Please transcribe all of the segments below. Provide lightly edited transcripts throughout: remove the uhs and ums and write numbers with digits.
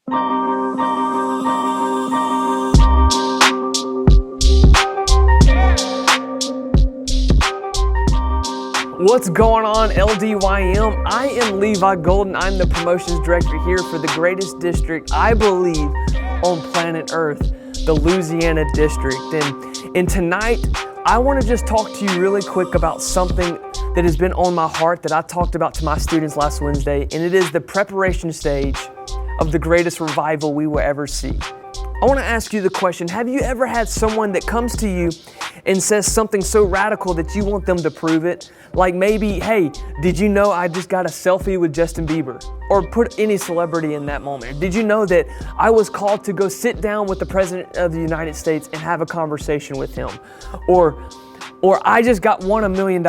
What's going on, LDYM? I am Levi Golden. I'm the promotions director here for the greatest district, I believe, on planet Earth, the Louisiana district. And tonight, I want to just talk to you really quick about something that has been on my heart that I talked about to my students last Wednesday, and it is the preparation stage of the greatest revival we will ever see. I want to ask you the question, have you ever had someone that comes to you and says something so radical that you want them to prove it? Like maybe, hey, did you know I just got a selfie with Justin Bieber? Or put any celebrity in that moment. Did you know that I was called to go sit down with the President of the United States and have a conversation with him? Or I just got won $1 million.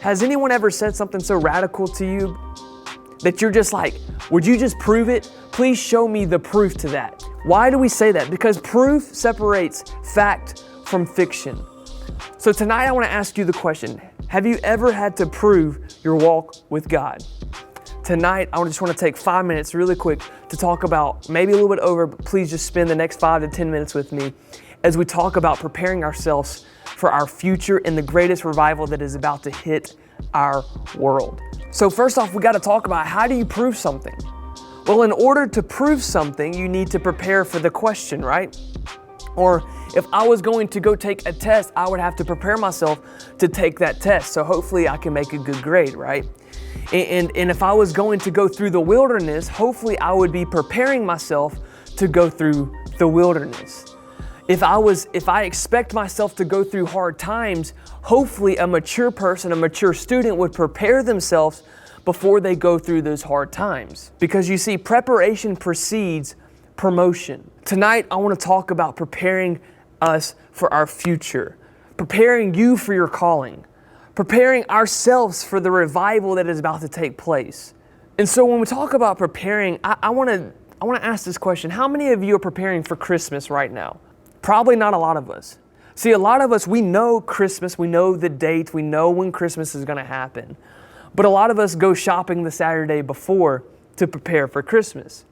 Has anyone ever said something so radical to you that you're just like, would you just prove it? Please show me the proof to that. Why do we say that? Because proof separates fact from fiction. So tonight I want to ask you the question, have you ever had to prove your walk with God? Tonight I just want to take 5 minutes really quick to talk about, maybe a little bit over, but please just spend the next 5 to 10 minutes with me as we talk about preparing ourselves for our future and the greatest revival that is about to hit our world. So first off, we got to talk about, how do you prove something? Well, in order to prove something, you need to prepare for the question, right? Or if I was going to go take a test, I would have to prepare myself to take that test. So hopefully I can make a good grade, right? And if I was going to go through the wilderness, hopefully I would be preparing myself to go through the wilderness. If I expect myself to go through hard times, hopefully a mature person, a mature student would prepare themselves before they go through those hard times. Because you see, preparation precedes promotion. Tonight, I want to talk about preparing us for our future, preparing you for your calling, preparing ourselves for the revival that is about to take place. And so when we talk about preparing, I want to ask this question. How many of you are preparing for Christmas right now? Probably not a lot of us. See, a lot of us, we know Christmas, we know the date, we know when Christmas is going to happen. But a lot of us go shopping the Saturday before to prepare for Christmas.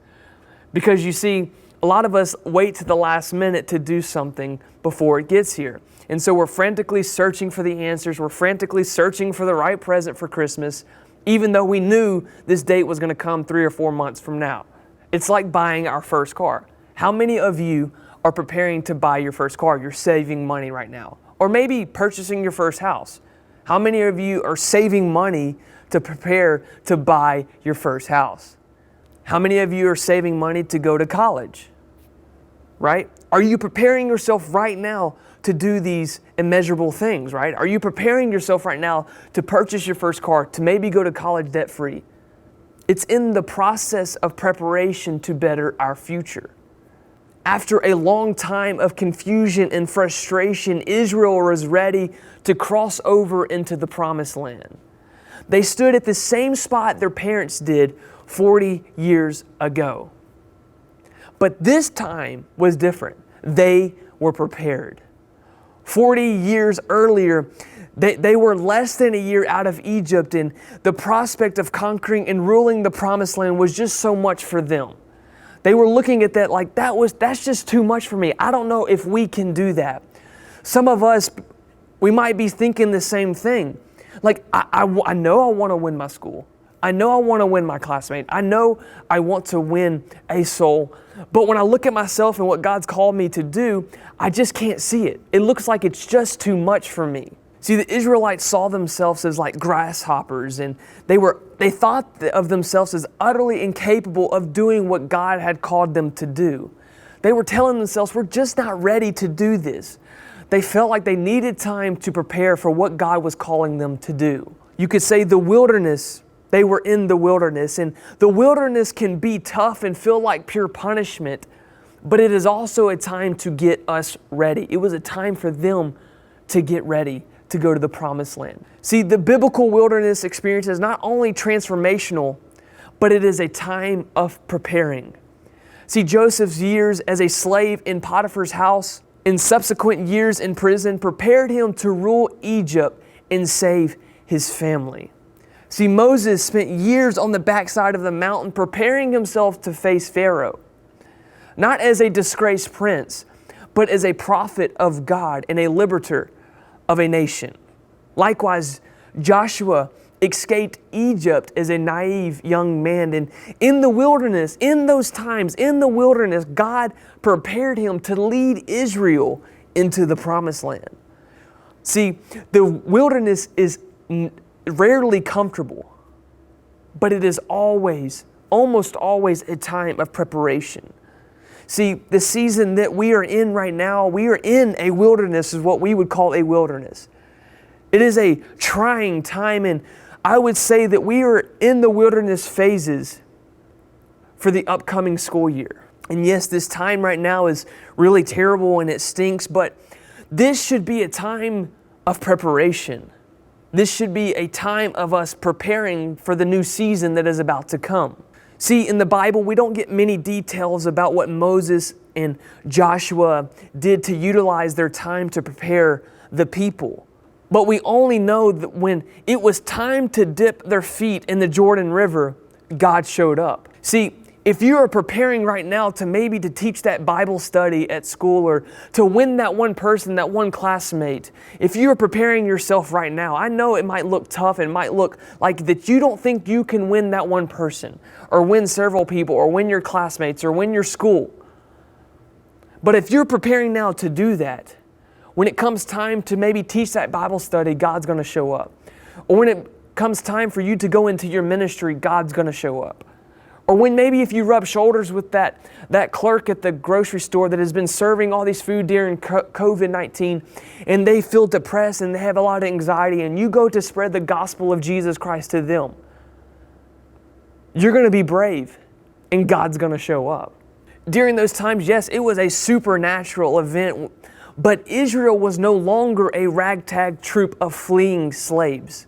Because you see, a lot of us wait to the last minute to do something before it gets here. And so we're frantically searching for the answers. We're frantically searching for the right present for Christmas, even though we knew this date was going to come 3 or 4 months from now. It's like buying our first car. How many of you are preparing to buy your first car? You're saving money right now. Or maybe purchasing your first house. How many of you are saving money to prepare to buy your first house? How many of you are saving money to go to college? Right? Are you preparing yourself right now to do these immeasurable things, right? Are you preparing yourself right now to purchase your first car, to maybe go to college debt-free? It's in the process of preparation to better our future. After a long time of confusion and frustration, Israel was ready to cross over into the promised land. They stood at the same spot their parents did 40 years ago. But this time was different. They were prepared. 40 years earlier, they were less than a year out of Egypt, and the prospect of conquering and ruling the promised land was just so much for them. They were looking at that like, that's just too much for me. I don't know if we can do that. Some of us, we might be thinking the same thing. Like, I know I want to win my school. I know I want to win my classmate. I know I want to win a soul. But when I look at myself and what God's called me to do, I just can't see it. It looks like it's just too much for me. See, the Israelites saw themselves as like grasshoppers, and they thought of themselves as utterly incapable of doing what God had called them to do. They were telling themselves, we're just not ready to do this. They felt like they needed time to prepare for what God was calling them to do. You could say the wilderness, they were in the wilderness, and the wilderness can be tough and feel like pure punishment, but it is also a time to get us ready. It was a time for them to get ready to go to the promised land. See, the biblical wilderness experience is not only transformational, but it is a time of preparing. See, Joseph's years as a slave in Potiphar's house and subsequent years in prison prepared him to rule Egypt and save his family. See, Moses spent years on the backside of the mountain preparing himself to face Pharaoh. not as a disgraced prince, but as a prophet of God and a liberator of a nation. Likewise, Joshua escaped Egypt as a naive young man. And in the wilderness, in those times, in the wilderness, God prepared him to lead Israel into the promised land. See, the wilderness is rarely comfortable, but it is always, almost always a time of preparation. See, the season that we are in right now, we are in a wilderness, is what we would call a wilderness. It is a trying time, and I would say that we are in the wilderness phases for the upcoming school year. And yes, this time right now is really terrible and it stinks, but this should be a time of preparation. This should be a time of us preparing for the new season that is about to come. See, in the Bible, we don't get many details about what Moses and Joshua did to utilize their time to prepare the people. But we only know that when it was time to dip their feet in the Jordan River, God showed up. See, if you are preparing right now to maybe to teach that Bible study at school or to win that one person, that one classmate, if you are preparing yourself right now, I know it might look tough and might look like that you don't think you can win that one person or win several people or win your classmates or win your school. But if you're preparing now to do that, when it comes time to maybe teach that Bible study, God's going to show up. Or when it comes time for you to go into your ministry, God's going to show up. Or when maybe if you rub shoulders with that clerk at the grocery store that has been serving all these food during COVID-19 and they feel depressed and they have a lot of anxiety and you go to spread the gospel of Jesus Christ to them, you're going to be brave and God's going to show up. During those times, yes, it was a supernatural event, but Israel was no longer a ragtag troop of fleeing slaves.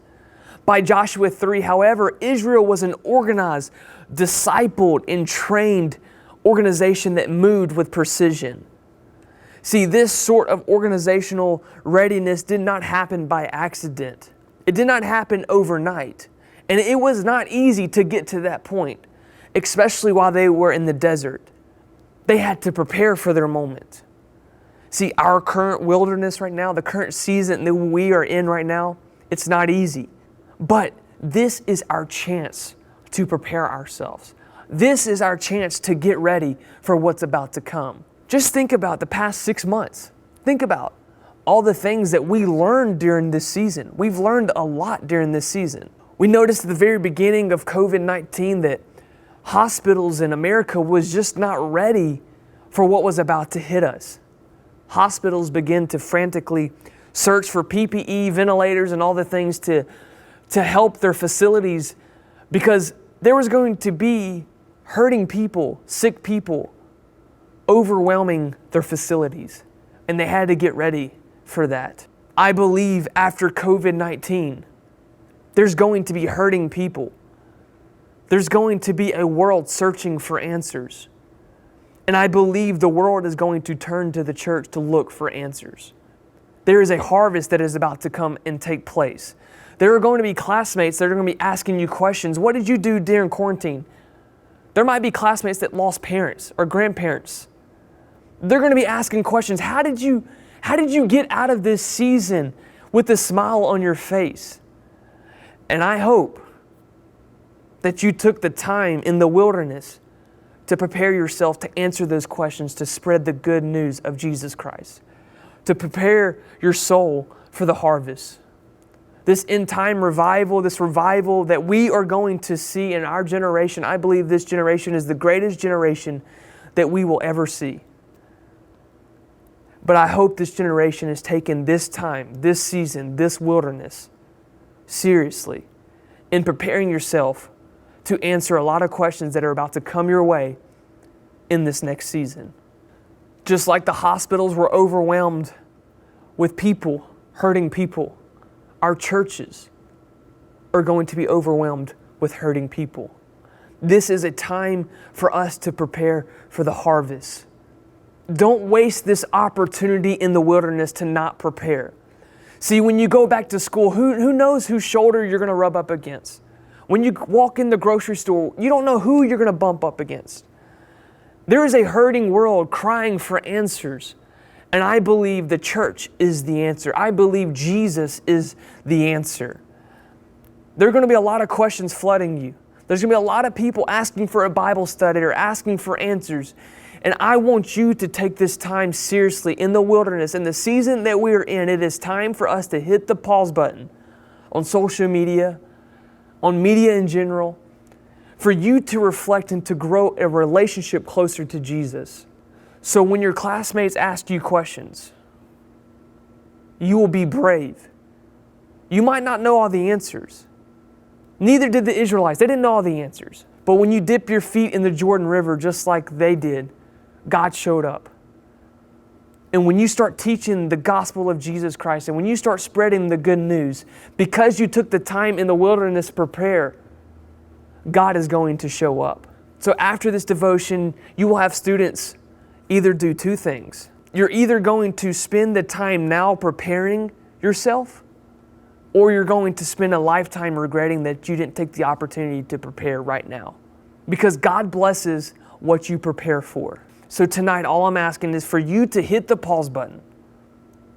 By Joshua 3, however, Israel was an organized, discipled, and trained organization that moved with precision. See, this sort of organizational readiness did not happen by accident. It did not happen overnight. And it was not easy to get to that point, especially while they were in the desert. They had to prepare for their moment. See, our current wilderness right now, the current season that we are in right now, it's not easy. But this is our chance to prepare ourselves. This is our chance to get ready for what's about to come. Just think about the past 6 months. Think about all the things that we learned during this season. We've learned a lot during this season. We noticed at the very beginning of COVID-19 that hospitals in America was just not ready for what was about to hit us. Hospitals began to frantically search for PPE, ventilators, and all the things to help their facilities because there was going to be hurting people, sick people, overwhelming their facilities. And they had to get ready for that. I believe after COVID-19, there's going to be hurting people. There's going to be a world searching for answers. And I believe the world is going to turn to the church to look for answers. There is a harvest that is about to come and take place. There are going to be classmates that are going to be asking you questions. What did you do during quarantine? There might be classmates that lost parents or grandparents. They're going to be asking questions. How did you get out of this season with a smile on your face? And I hope that you took the time in the wilderness to prepare yourself to answer those questions, to spread the good news of Jesus Christ, to prepare your soul for the harvest. This end-time revival, this revival that we are going to see in our generation, I believe this generation is the greatest generation that we will ever see. But I hope this generation has taken this time, this season, this wilderness seriously in preparing yourself to answer a lot of questions that are about to come your way in this next season. Just like the hospitals were overwhelmed with people, hurting people, our churches are going to be overwhelmed with hurting people. This is a time for us to prepare for the harvest. Don't waste this opportunity in the wilderness to not prepare. See, when you go back to school, who knows whose shoulder you're going to rub up against? When you walk in the grocery store, you don't know who you're going to bump up against. There is a hurting world crying for answers. And I believe the church is the answer. I believe Jesus is the answer. There are going to be a lot of questions flooding you. There's going to be a lot of people asking for a Bible study or asking for answers. And I want you to take this time seriously in the wilderness. In the season that we are in, it is time for us to hit the pause button on social media, on media in general, for you to reflect and to grow a relationship closer to Jesus. So when your classmates ask you questions, you will be brave. You might not know all the answers. Neither did the Israelites. They didn't know all the answers. But when you dip your feet in the Jordan River just like they did, God showed up. And when you start teaching the gospel of Jesus Christ, and when you start spreading the good news, because you took the time in the wilderness to prepare, God is going to show up. So after this devotion, you will have students either do two things. You're either going to spend the time now preparing yourself, or you're going to spend a lifetime regretting that you didn't take the opportunity to prepare right now. Because God blesses what you prepare for. So tonight, all I'm asking is for you to hit the pause button.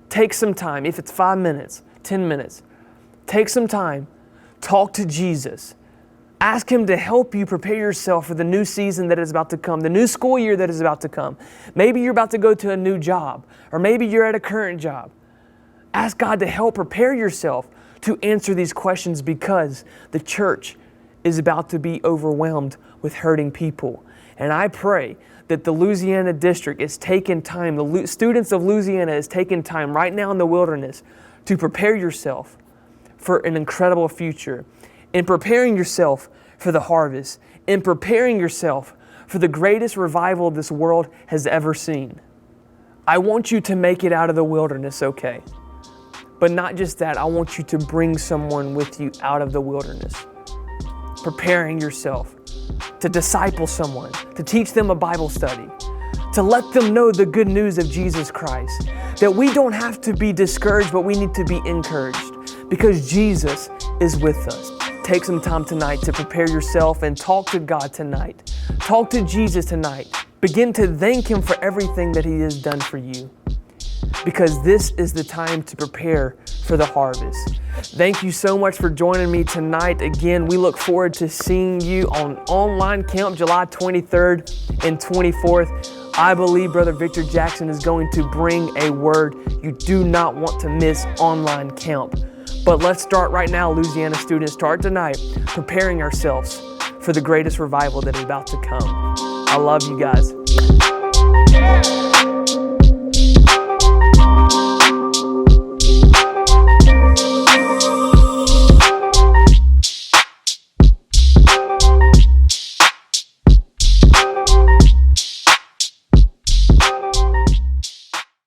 Take some time, if it's 5 minutes, 10 minutes. Take some time, talk to Jesus. Ask Him to help you prepare yourself for the new season that is about to come, the new school year that is about to come. Maybe you're about to go to a new job, or maybe you're at a current job. Ask God to help prepare yourself to answer these questions, because the church is about to be overwhelmed with hurting people. And I pray that the Louisiana district is taking time, the students of Louisiana is taking time right now in the wilderness to prepare yourself for an incredible future, in preparing yourself for the harvest, in preparing yourself for the greatest revival this world has ever seen. I want you to make it out of the wilderness okay. But not just that, I want you to bring someone with you out of the wilderness. Preparing yourself to disciple someone, to teach them a Bible study, to let them know the good news of Jesus Christ. That we don't have to be discouraged, but we need to be encouraged, because Jesus is with us. Take some time tonight to prepare yourself and talk to God tonight. Talk to Jesus tonight. Begin to thank Him for everything that He has done for you, because this is the time to prepare for the harvest. Thank you so much for joining me tonight. Again, we look forward to seeing you on online camp July 23rd and 24th. I believe Brother Victor Jackson is going to bring a word. You do not want to miss online camp. But let's start right now, Louisiana students. Start tonight preparing ourselves for the greatest revival that is about to come. I love you guys.